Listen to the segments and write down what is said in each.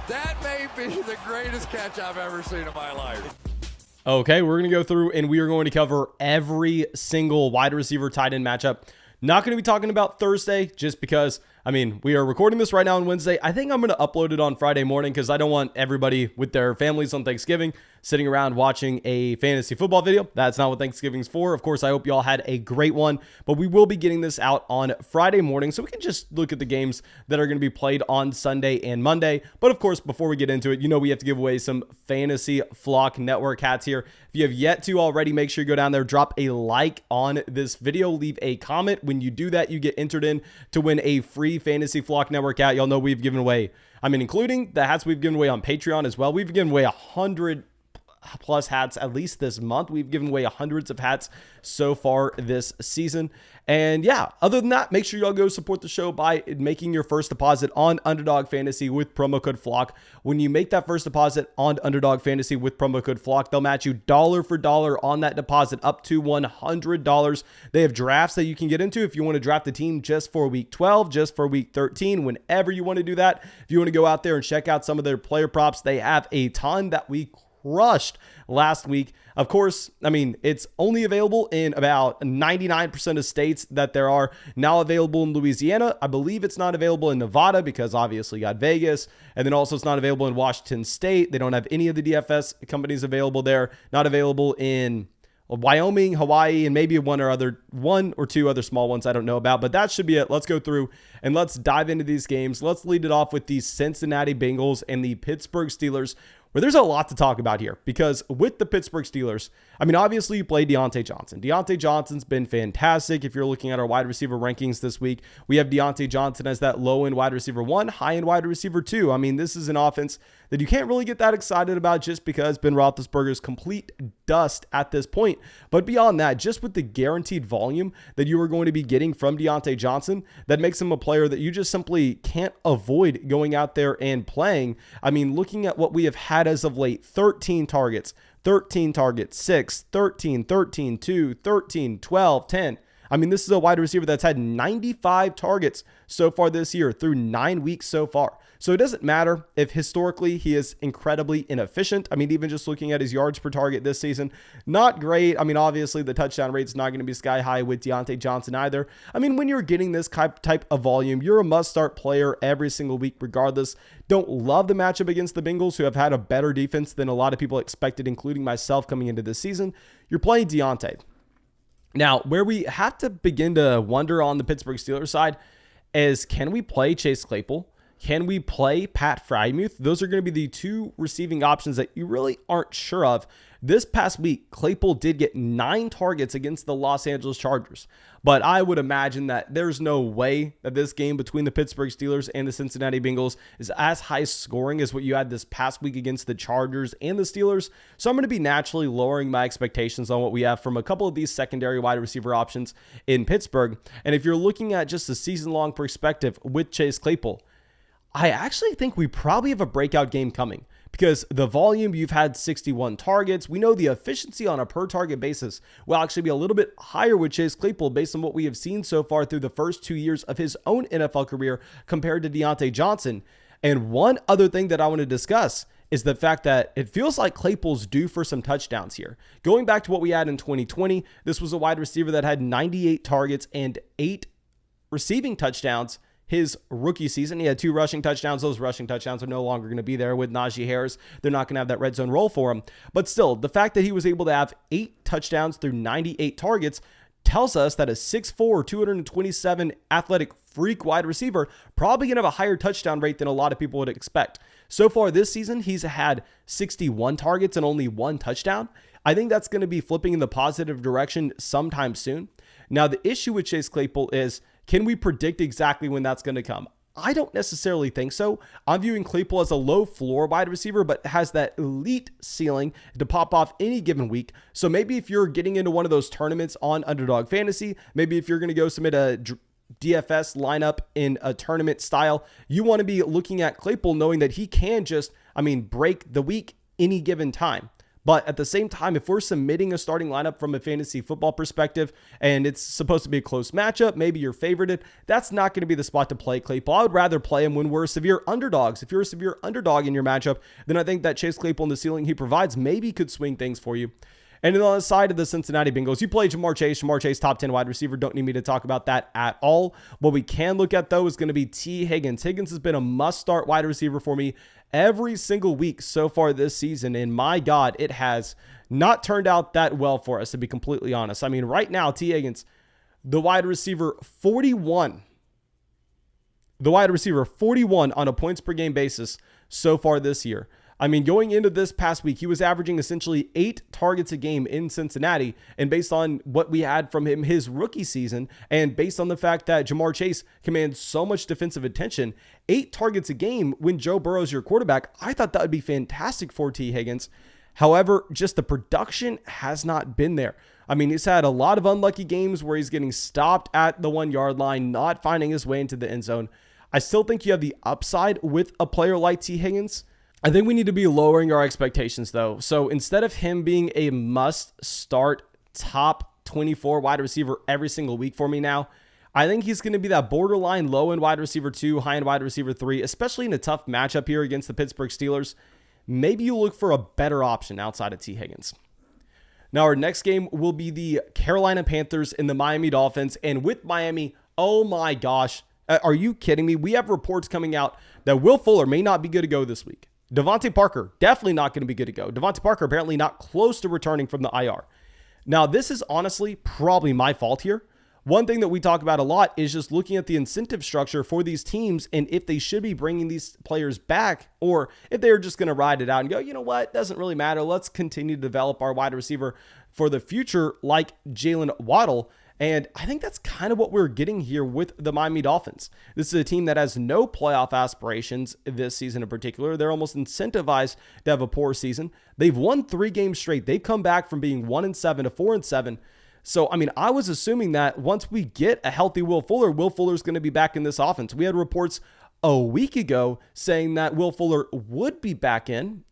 That may be the greatest catch I've ever seen in my life. Okay, we're going to go through and we are going to cover every single wide receiver tight end matchup. Not going to be talking about Thursday just because, we are recording this right now on Wednesday. I think I'm going to upload it on Friday morning because I don't want everybody with their families on Thanksgiving sitting around watching a fantasy football video. That's not what Thanksgiving's for. Of course, I hope you all had a great one, but we will be getting this out on Friday morning so we can just look at the games that are going to be played on Sunday and Monday. But of course, before we get into it, we have to give away some Fantasy Flock Network hats here. If you have yet to already, make sure you go down there, drop a like on this video, leave a comment. When you do that, you get entered in to win a free Fantasy Flock Network hat. Y'all know we've given away, including the hats we've given away on Patreon as well. We've given away 100 plus hats at least this month. We've given away hundreds of hats so far this season. And yeah, other than that, make sure y'all go support the show by making your first deposit on Underdog Fantasy with promo code FLOCK. When you make that first deposit on Underdog Fantasy with promo code FLOCK, they'll match you dollar for dollar on that deposit up to $100. They have drafts that you can get into if you want to draft the team just for week 12, just for week 13, whenever you want to do that. If you want to go out there and check out some of their player props, they have a ton that we crushed last week. Of course, it's only available in about 99% of states that there are now available in Louisiana. I believe it's not available in Nevada because obviously you got Vegas. And then also it's not available in Washington State. They don't have any of the DFS companies available there. Not available in Wyoming, Hawaii, and maybe one or two other small ones I don't know about, but that should be it. Let's go through and let's dive into these games. Let's lead it off with the Cincinnati Bengals and the Pittsburgh Steelers, where there's a lot to talk about here because with the Pittsburgh Steelers, obviously you play Deontay Johnson. Deontay Johnson's been fantastic. If you're looking at our wide receiver rankings this week, we have Deontay Johnson as that low-end wide receiver 1, high-end wide receiver 2. This is an offense that you can't really get that excited about just because Ben Roethlisberger's complete dust at this point. But beyond that, just with the guaranteed volume that you are going to be getting from Deontay Johnson, that makes him a player that you just simply can't avoid going out there and playing. Looking at what we have had as of late, 13 targets, 6, 13, 13, 2, 13, 12, 10. This is a wide receiver that's had 95 targets so far this year through 9 weeks so far. So it doesn't matter if historically he is incredibly inefficient. Even just looking at his yards per target this season, not great. Obviously the touchdown rate's not going to be sky high with Deontay Johnson either. When you're getting this type of volume, you're a must-start player every single week regardless. Don't love the matchup against the Bengals, who have had a better defense than a lot of people expected, including myself coming into this season. You're playing Deontay. Now, where we have to begin to wonder on the Pittsburgh Steelers side is, can we play Chase Claypool? Can we play Pat Freiermuth? Those are going to be the two receiving options that you really aren't sure of. This past week, Claypool did get 9 targets against the Los Angeles Chargers, but I would imagine that there's no way that this game between the Pittsburgh Steelers and the Cincinnati Bengals is as high scoring as what you had this past week against the Chargers and the Steelers. So I'm going to be naturally lowering my expectations on what we have from a couple of these secondary wide receiver options in Pittsburgh. And if you're looking at just a season-long perspective with Chase Claypool, I actually think we probably have a breakout game coming because the volume, you've had 61 targets. We know the efficiency on a per target basis will actually be a little bit higher with Chase Claypool based on what we have seen so far through the first 2 years of his own NFL career compared to Deontay Johnson. And one other thing that I want to discuss is the fact that it feels like Claypool's due for some touchdowns here. Going back to what we had in 2020, this was a wide receiver that had 98 targets and 8 receiving touchdowns. His rookie season, he had 2 rushing touchdowns. Those rushing touchdowns are no longer going to be there with Najee Harris. They're not going to have that red zone role for him. But still, the fact that he was able to have 8 touchdowns through 98 targets tells us that a 6'4", 227 athletic freak wide receiver probably going to have a higher touchdown rate than a lot of people would expect. So far this season, he's had 61 targets and only 1 touchdown. I think that's going to be flipping in the positive direction sometime soon. Now, the issue with Chase Claypool is, can we predict exactly when that's going to come? I don't necessarily think so. I'm viewing Claypool as a low floor wide receiver, but has that elite ceiling to pop off any given week. So maybe if you're getting into one of those tournaments on Underdog Fantasy, maybe if you're going to go submit a DFS lineup in a tournament style, you want to be looking at Claypool knowing that he can just, break the week any given time. But at the same time, if we're submitting a starting lineup from a fantasy football perspective and it's supposed to be a close matchup, maybe you're favorited, that's not going to be the spot to play Claypool. I would rather play him when we're severe underdogs. If you're a severe underdog in your matchup, then I think that Chase Claypool and the ceiling he provides maybe could swing things for you. And then on the side of the Cincinnati Bengals, you play Jamar Chase. Jamar Chase, top 10 wide receiver. Don't need me to talk about that at all. What we can look at, though, is going to be T. Higgins. Higgins has been a must-start wide receiver for me every single week so far this season. And my God, it has not turned out that well for us, to be completely honest. I mean, right now, T. Higgins, the wide receiver 41. The wide receiver 41 on a points per game basis so far this year. I mean, going into this past week, he was averaging essentially 8 targets a game in Cincinnati. And based on what we had from him his rookie season, and based on the fact that Jamar Chase commands so much defensive attention, 8 targets a game when Joe Burrow is your quarterback, I thought that would be fantastic for T. Higgins. However, just the production has not been there. I mean, he's had a lot of unlucky games where he's getting stopped at the 1-yard line, not finding his way into the end zone. I still think you have the upside with a player like T. Higgins. I think we need to be lowering our expectations, though. So instead of him being a must-start top 24 wide receiver every single week for me now, I think he's going to be that borderline low-end wide receiver 2, high-end wide receiver 3, especially in a tough matchup here against the Pittsburgh Steelers. Maybe you look for a better option outside of T. Higgins. Now, our next game will be the Carolina Panthers and the Miami Dolphins. And with Miami, oh my gosh, are you kidding me? We have reports coming out that Will Fuller may not be good to go this week. Devontae Parker, definitely not going to be good to go. Devontae Parker apparently not close to returning from the IR. Now, this is honestly probably my fault here. One thing that we talk about a lot is just looking at the incentive structure for these teams and if they should be bringing these players back or if they're just going to ride it out and go, you know what, doesn't really matter. Let's continue to develop our wide receiver for the future like Jalen Waddle. And I think that's kind of what we're getting here with the Miami Dolphins. This is a team that has no playoff aspirations this season in particular. They're almost incentivized to have a poor season. They've won 3 games straight. They've come back from being 1-7 to 4-7. So, I mean, I was assuming that once we get a healthy Will Fuller's going to be back in this offense. We had reports a week ago saying that Will Fuller would be back in.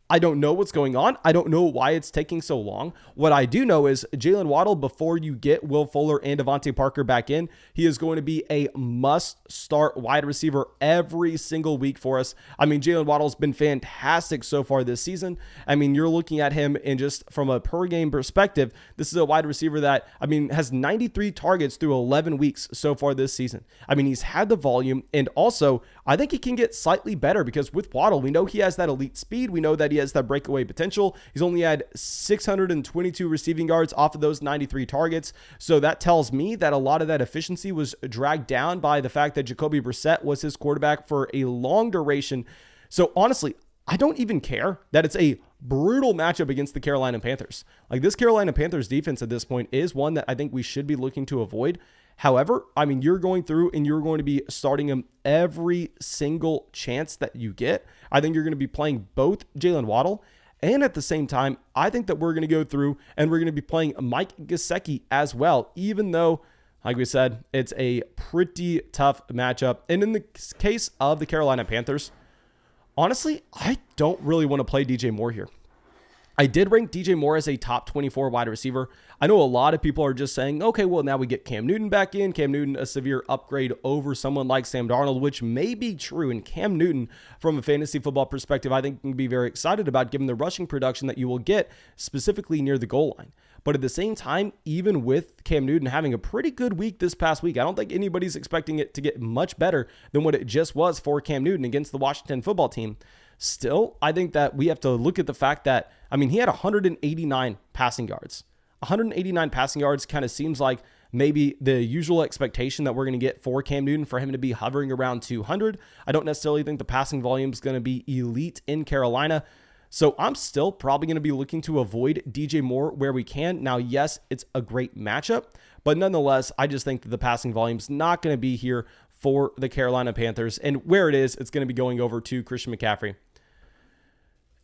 I don't know what's going on. I don't know why it's taking so long. What I do know is Jalen Waddle, before you get Will Fuller and Devontae Parker back in, he is going to be a must-start wide receiver every single week for us. I mean, Jalen Waddle's been fantastic so far this season. I mean, you're looking at him and just from a per-game perspective, this is a wide receiver that, I mean, has 93 targets through 11 weeks so far this season. I mean, he's had the volume, and also, I think he can get slightly better because with Waddle, we know he has that elite speed. We know that he has that breakaway potential. He's only had 622 receiving yards off of those 93 targets. So that tells me that a lot of that efficiency was dragged down by the fact that Jacoby Brissett was his quarterback for a long duration. So honestly, I don't even care that it's a brutal matchup against the Carolina Panthers. Like, this Carolina Panthers defense at this point is one that I think we should be looking to avoid. However, I mean, you're going through and you're going to be starting him every single chance that you get. I think you're going to be playing both Jalen Waddle, and at the same time, I think that we're going to go through and we're going to be playing Mike Gesicki as well, even though, like we said, it's a pretty tough matchup. And in the case of the Carolina Panthers, honestly, I don't really want to play DJ Moore here. I did rank DJ Moore as a top 24 wide receiver. I know a lot of people are just saying, okay, well, now we get Cam Newton back in. Cam Newton, a severe upgrade over someone like Sam Darnold, which may be true. And Cam Newton, from a fantasy football perspective, I think you can be very excited about given the rushing production that you will get specifically near the goal line. But at the same time, even with Cam Newton having a pretty good week this past week, I don't think anybody's expecting it to get much better than what it just was for Cam Newton against the Washington football team. Still, I think that we have to look at the fact that, I mean, he had 189 passing yards. 189 passing yards kind of seems like maybe the usual expectation that we're going to get for Cam Newton for him to be hovering around 200. I don't necessarily think the passing volume is going to be elite in Carolina. So I'm still probably going to be looking to avoid DJ Moore where we can. Now, yes, it's a great matchup, but nonetheless, I just think that the passing volume is not going to be here for the Carolina Panthers. And where it is, it's going to be going over to Christian McCaffrey.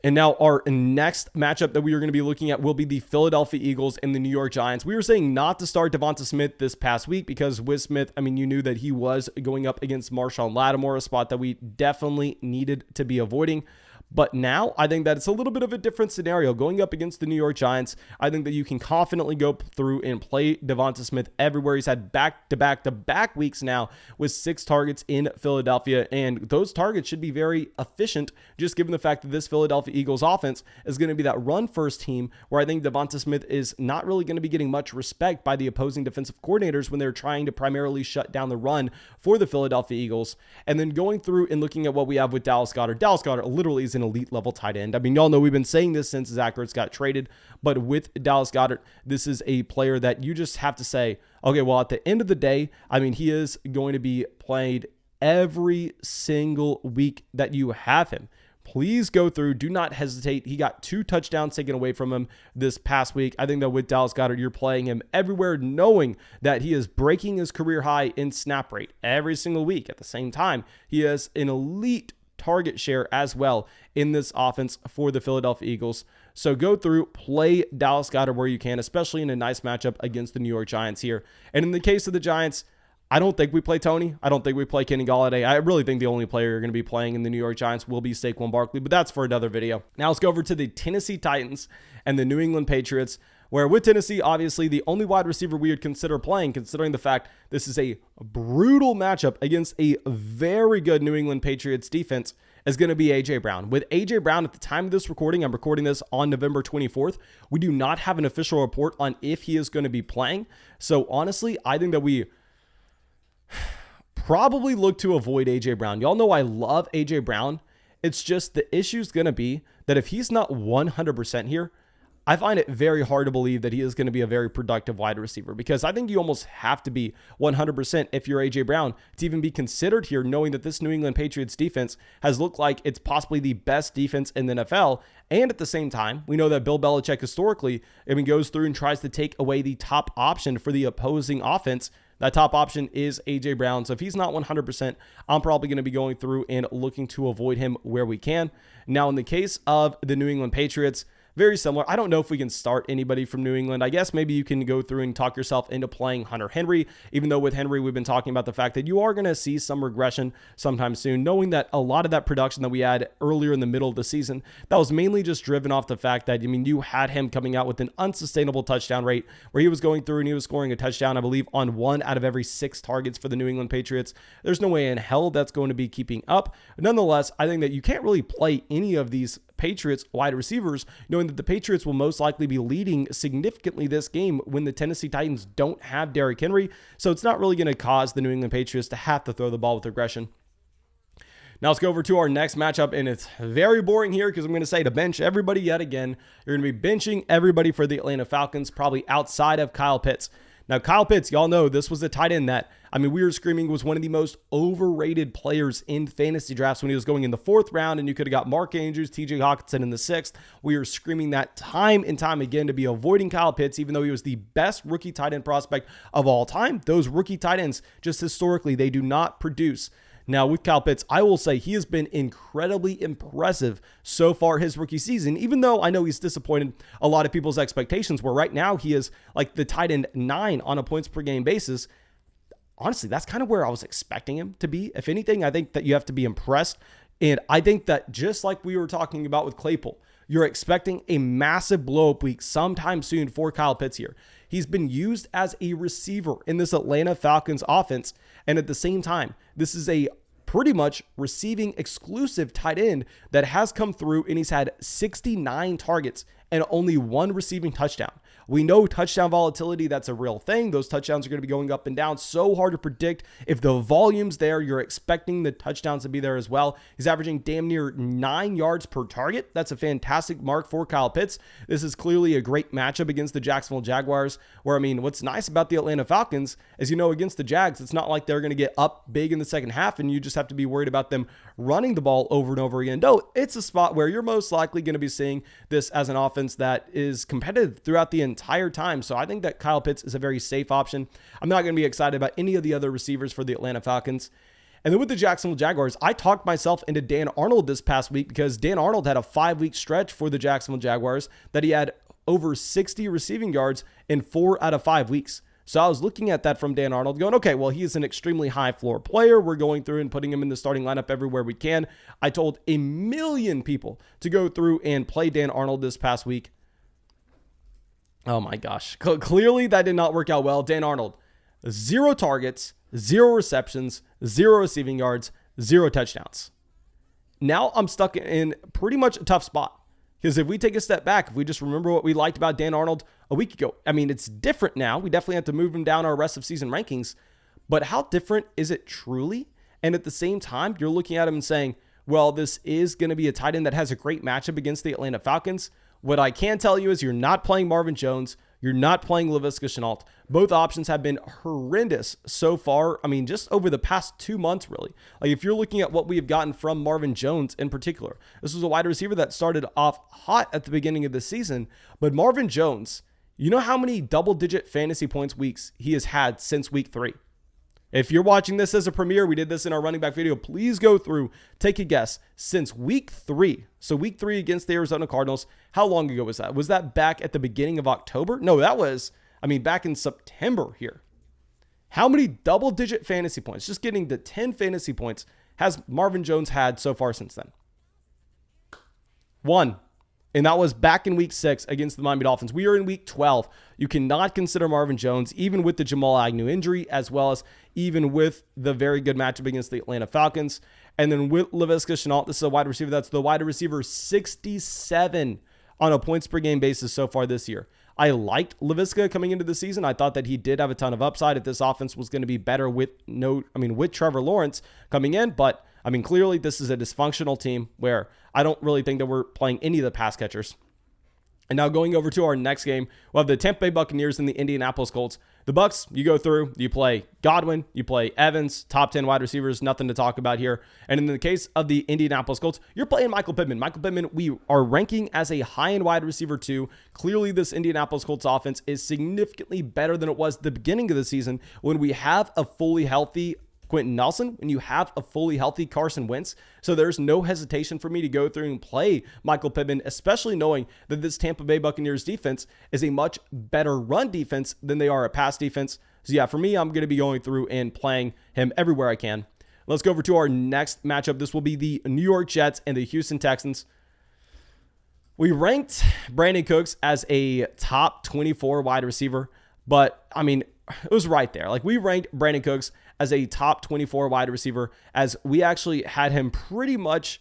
And now our next matchup that we are going to be looking at will be the Philadelphia Eagles and the New York Giants. We were saying not to start Devonta Smith this past week because with Smith, I mean, you knew that he was going up against Marshawn Lattimore, a spot that we definitely needed to be avoiding. But now I think that it's a little bit of a different scenario going up against the New York Giants. I think that you can confidently go through and play Devonta Smith everywhere. He's had back-to-back weeks now with 6 targets in Philadelphia, and those targets should be very efficient, just given the fact that this Philadelphia Eagles offense is going to be that run-first team where I think Devonta Smith is not really going to be getting much respect by the opposing defensive coordinators when they're trying to primarily shut down the run for the Philadelphia Eagles. And then going through and looking at what we have with Dallas Goedert. Dallas Goedert literally is an elite level tight end. I mean, y'all know we've been saying this since Zach Ertz got traded, but with Dallas Goedert, this is a player that you just have to say, okay, well, at the end of the day, I mean, he is going to be played every single week that you have him. Please go through. Do not hesitate. He got 2 touchdowns taken away from him this past week. I think that with Dallas Goedert, you're playing him everywhere, knowing that he is breaking his career high in snap rate every single week. At the same time, he has an elite target share as well in this offense for the Philadelphia Eagles. So go through, play Dallas Goedert where you can, especially in a nice matchup against the New York Giants here. And in the case of the Giants, I don't think we play Tony. I don't think we play Kenny Golladay. I really think the only player you're going to be playing in the New York Giants will be Saquon Barkley, but that's for another video. Now let's go over to the Tennessee Titans and the New England Patriots, where with Tennessee, obviously the only wide receiver we would consider playing, considering the fact this is a brutal matchup against a very good New England Patriots defense, is going to be A.J. Brown. With A.J. Brown, at the time of this recording, I'm recording this on November 24th, we do not have an official report on if he is going to be playing. So honestly, I think that we probably look to avoid A.J. Brown. Y'all know I love A.J. Brown. It's just the issue is going to be that if he's not 100% here, I find it very hard to believe that he is going to be a very productive wide receiver, because I think you almost have to be 100% if you're A.J. Brown to even be considered here, knowing that this New England Patriots defense has looked like it's possibly the best defense in the NFL. And at the same time, we know that Bill Belichick historically, goes through and tries to take away the top option for the opposing offense. That top option is A.J. Brown. So if he's not 100%, I'm probably going to be going through and looking to avoid him where we can. Now, in the case of the New England Patriots, very similar. I don't know if we can start anybody from New England. I guess maybe you can go through and talk yourself into playing Hunter Henry, even though with Henry, we've been talking about the fact that you are going to see some regression sometime soon, knowing that a lot of that production that we had earlier in the middle of the season, that was mainly just driven off the fact that, you had him coming out with an unsustainable touchdown rate where he was going through and he was scoring a touchdown, I believe, on 1 out of every 6 targets for the New England Patriots. There's no way in hell that's going to be keeping up. Nonetheless, I think that you can't really play any of these Patriots wide receivers, knowing that the Patriots will most likely be leading significantly this game when the Tennessee Titans don't have Derrick Henry. So it's not really going to cause the New England Patriots to have to throw the ball with aggression. Now let's go over to our next matchup, and it's very boring here because I'm going to say to bench everybody yet again. You're going to be benching everybody for the Atlanta Falcons, probably outside of Kyle Pitts. Now, Kyle Pitts, y'all know this was a tight end that, we were screaming was one of the most overrated players in fantasy drafts when he was going in the 4th round, and you could have got Mark Andrews, TJ Hawkinson in the 6th. We were screaming that time and time again to be avoiding Kyle Pitts, even though he was the best rookie tight end prospect of all time. Those rookie tight ends, just historically, they do not produce. Now, with Kyle Pitts, I will say he has been incredibly impressive so far his rookie season, even though I know he's disappointed a lot of people's expectations, where right now he is like the tight end 9 on a points per game basis. Honestly, that's kind of where I was expecting him to be. If anything, I think that you have to be impressed. And I think that just like we were talking about with Claypool, you're expecting a massive blow-up week sometime soon for Kyle Pitts here. He's been used as a receiver in this Atlanta Falcons offense. And at the same time, this is a pretty much receiving exclusive tight end that has come through, and he's had 69 targets and only 1 receiving touchdown. We know touchdown volatility, that's a real thing. Those touchdowns are going to be going up and down. So hard to predict. If the volume's there, you're expecting the touchdowns to be there as well. He's averaging damn near 9 yards per target. That's a fantastic mark for Kyle Pitts. This is clearly a great matchup against the Jacksonville Jaguars, where, what's nice about the Atlanta Falcons is, against the Jags, it's not like they're going to get up big in the second half and you just have to be worried about them running the ball over and over again. No, it's a spot where you're most likely going to be seeing this as an offense that is competitive throughout the entire time. So I think that Kyle Pitts is a very safe option. I'm not going to be excited about any of the other receivers for the Atlanta Falcons. And then with the Jacksonville Jaguars, I talked myself into Dan Arnold this past week because Dan Arnold had a 5-week stretch for the Jacksonville Jaguars that he had over 60 receiving yards in 4 out of 5 weeks. So I was looking at that from Dan Arnold going, okay, well, he is an extremely high floor player. We're going through and putting him in the starting lineup everywhere we can. I told a million people to go through and play Dan Arnold this past week. Oh my gosh. Clearly that did not work out well. Dan Arnold, 0 targets, 0 receptions, 0 receiving yards, 0 touchdowns. Now I'm stuck in pretty much a tough spot. Because if we take a step back, if we just remember what we liked about Dan Arnold a week ago, I mean, it's different now. We definitely have to move him down our rest of season rankings. But how different is it truly? And at the same time, you're looking at him and saying, well, this is going to be a tight end that has a great matchup against the Atlanta Falcons. What I can tell you is you're not playing Marvin Jones. You're not playing Laviska Shenault. Both options have been horrendous so far. I mean, just over the past 2 months, really. Like if you're looking at what we have gotten from Marvin Jones in particular, this was a wide receiver that started off hot at the beginning of the season. But Marvin Jones, you know how many double-digit fantasy points weeks he has had since week 3? If you're watching this as a premiere, we did this in our running back video. Please go through, take a guess. Since week 3, so week 3 against the Arizona Cardinals, how long ago was that? Was that back at the beginning of October? No, that was, back in September here. How many double-digit fantasy points, just getting to 10 fantasy points, has Marvin Jones had so far since then? 1. And that was back in week 6 against the Miami Dolphins. We are in week 12. You cannot consider Marvin Jones, even with the Jamal Agnew injury, as well as even with the very good matchup against the Atlanta Falcons. And then with Laviska Shenault, this is a wide receiver that's the wide receiver 67 on a points per game basis so far this year. I liked Laviska coming into the season. I thought that he did have a ton of upside if this offense was going to be better with Trevor Lawrence coming in, but clearly this is a dysfunctional team where I don't really think that we're playing any of the pass catchers. And now going over to our next game, we'll have the Tampa Bay Buccaneers and the Indianapolis Colts. The Bucs, you go through, you play Godwin, you play Evans, top 10 wide receivers, nothing to talk about here. And in the case of the Indianapolis Colts, you're playing Michael Pittman. Michael Pittman, we are ranking as a high-end wide receiver too. Clearly, this Indianapolis Colts offense is significantly better than it was at the beginning of the season when we have a fully healthy Quentin Nelson, when you have a fully healthy Carson Wentz. So there's no hesitation for me to go through and play Michael Pittman, especially knowing that this Tampa Bay Buccaneers defense is a much better run defense than they are a pass defense. So yeah, for me, I'm going to be going through and playing him everywhere I can. Let's go over to our next matchup. This will be the New York Jets and the Houston Texans. We ranked Brandon Cooks as a top 24 wide receiver, but it was right there. Like we ranked Brandon Cooks as a top 24 wide receiver, as we actually had him pretty much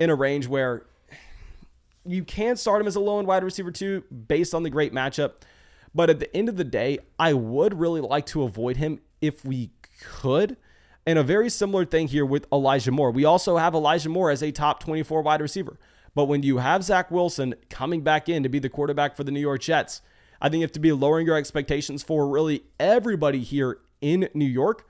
in a range where you can start him as a low-end wide receiver too, based on the great matchup. But at the end of the day, I would really like to avoid him if we could. And a very similar thing here with Elijah Moore. We also have Elijah Moore as a top 24 wide receiver. But when you have Zach Wilson coming back in to be the quarterback for the New York Jets, I think you have to be lowering your expectations for really everybody here in New York.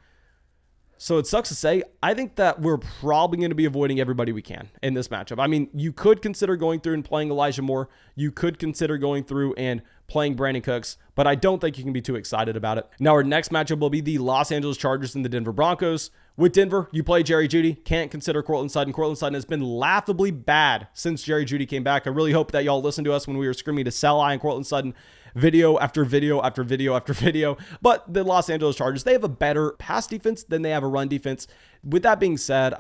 So it sucks to say, I think that we're probably going to be avoiding everybody we can in this matchup. You could consider going through and playing Elijah Moore. You could consider going through and playing Brandon Cooks, but I don't think you can be too excited about it. Now, our next matchup will be the Los Angeles Chargers and the Denver Broncos. With Denver, you play Jerry Jeudy. Can't consider Courtland Sutton. Courtland Sutton has been laughably bad since Jerry Jeudy came back. I really hope that y'all listened to us when we were screaming to sell high on Courtland Sutton. Video after video after video after video. But the Los Angeles Chargers, they have a better pass defense than they have a run defense. With that being said,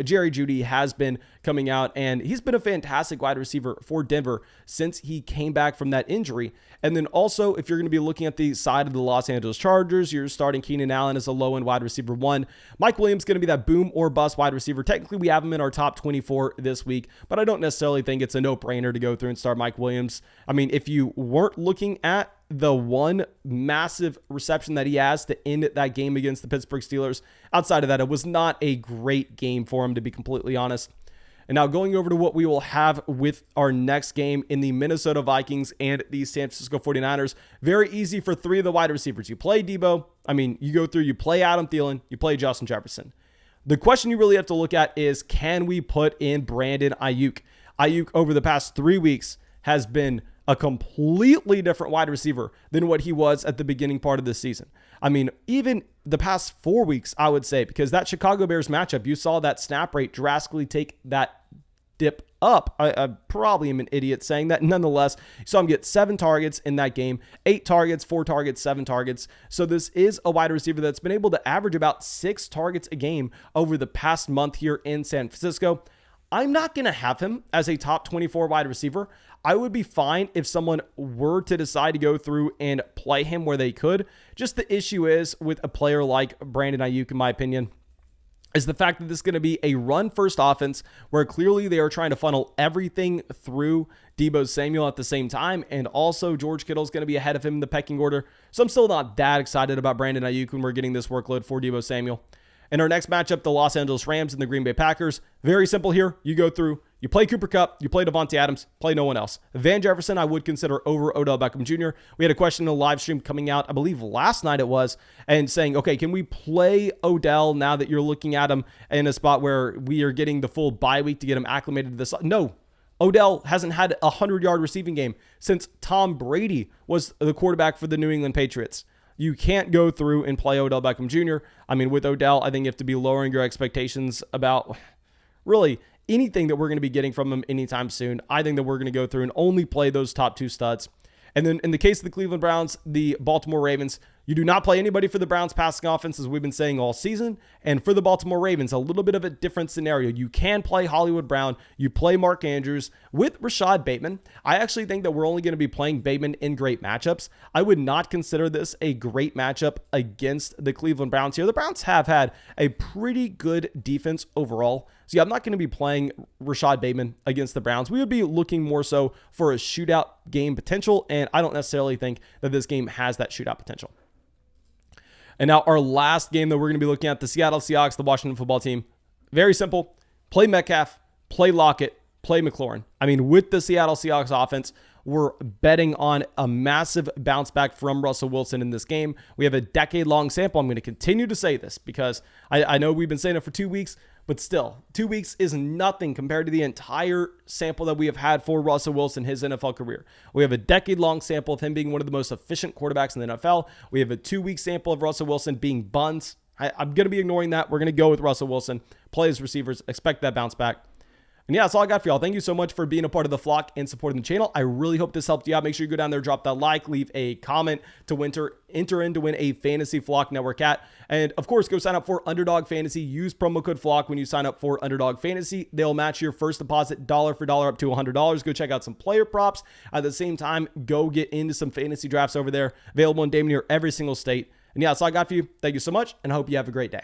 Jerry Jeudy has been coming out, and he's been a fantastic wide receiver for Denver since he came back from that injury. And then also, if you're going to be looking at the side of the Los Angeles Chargers, you're starting Keenan Allen as a low-end wide receiver 1. Mike Williams is going to be that boom or bust wide receiver. Technically, we have him in our top 24 this week, but I don't necessarily think it's a no-brainer to go through and start Mike Williams. If you weren't looking at the one massive reception that he has to end that game against the Pittsburgh Steelers, outside of that, it was not a great game for him, to be completely honest. And now going over to what we will have with our next game in the Minnesota Vikings and the San Francisco 49ers. Very easy for 3 of the wide receivers. You play Debo. You go through, you play Adam Thielen, you play Justin Jefferson. The question you really have to look at is, can we put in Brandon Ayuk? Ayuk over the past 3 weeks has been a completely different wide receiver than what he was at the beginning part of this season. Even the past 4 weeks, I would say, because that Chicago Bears matchup, you saw that snap rate drastically take that dip up. I probably am an idiot saying that. Nonetheless, you saw him get 7 targets in that game, 8 targets, 4 targets, 7 targets. So this is a wide receiver that's been able to average about 6 targets a game over the past month here in San Francisco. I'm not going to have him as a top 24 wide receiver. I would be fine if someone were to decide to go through and play him where they could. Just the issue is with a player like Brandon Ayuk, in my opinion, is the fact that this is going to be a run-first offense where clearly they are trying to funnel everything through Deebo Samuel at the same time, and also George Kittle is going to be ahead of him in the pecking order. So I'm still not that excited about Brandon Ayuk when we're getting this workload for Deebo Samuel. In our next matchup, the Los Angeles Rams and the Green Bay Packers. Very simple here. You go through, you play Cooper Kupp, you play Devontae Adams, play no one else. Van Jefferson, I would consider over Odell Beckham Jr. We had a question in the live stream coming out, I believe last night it was, and saying, okay, can we play Odell now that you're looking at him in a spot where we are getting the full bye week to get him acclimated to this? No. Odell hasn't had a 100-yard receiving game since Tom Brady was the quarterback for the New England Patriots. You can't go through and play Odell Beckham Jr. I mean, with Odell, I think you have to be lowering your expectations about really anything that we're going to be getting from him anytime soon. I think that we're going to go through and only play those top 2 studs. And then in the case of the Cleveland Browns, the Baltimore Ravens, you do not play anybody for the Browns passing offense, as we've been saying all season. And for the Baltimore Ravens, a little bit of a different scenario. You can play Hollywood Brown. You play Mark Andrews with Rashad Bateman. I actually think that we're only going to be playing Bateman in great matchups. I would not consider this a great matchup against the Cleveland Browns here. The Browns have had a pretty good defense overall. So yeah, I'm not going to be playing Rashad Bateman against the Browns. We would be looking more so for a shootout game potential, and I don't necessarily think that this game has that shootout potential. And now our last game that we're going to be looking at, the Seattle Seahawks, the Washington football team. Very simple. Play Metcalf, play Lockett, play McLaurin. I mean, with the Seattle Seahawks offense, we're betting on a massive bounce back from Russell Wilson in this game. We have a decade-long sample. I'm going to continue to say this because I know we've been saying it for 2 weeks, but still, 2 weeks is nothing compared to the entire sample that we have had for Russell Wilson, his NFL career. We have a decade-long sample of him being one of the most efficient quarterbacks in the NFL. We have a 2-week sample of Russell Wilson being buns. I'm going to be ignoring that. We're going to go with Russell Wilson, play his receivers, expect that bounce back. And yeah, that's all I got for y'all. Thank you so much for being a part of the flock and supporting the channel. I really hope this helped you out. Make sure you go down there, drop that like, leave a comment to enter in to win a Fantasy Flock Network hat. And of course, go sign up for Underdog Fantasy. Use promo code FLOCK when you sign up for Underdog Fantasy. They'll match your first deposit dollar for dollar up to $100. Go check out some player props. At the same time, go get into some fantasy drafts over there. Available in damn near every single state. And yeah, that's all I got for you. Thank you so much, and I hope you have a great day.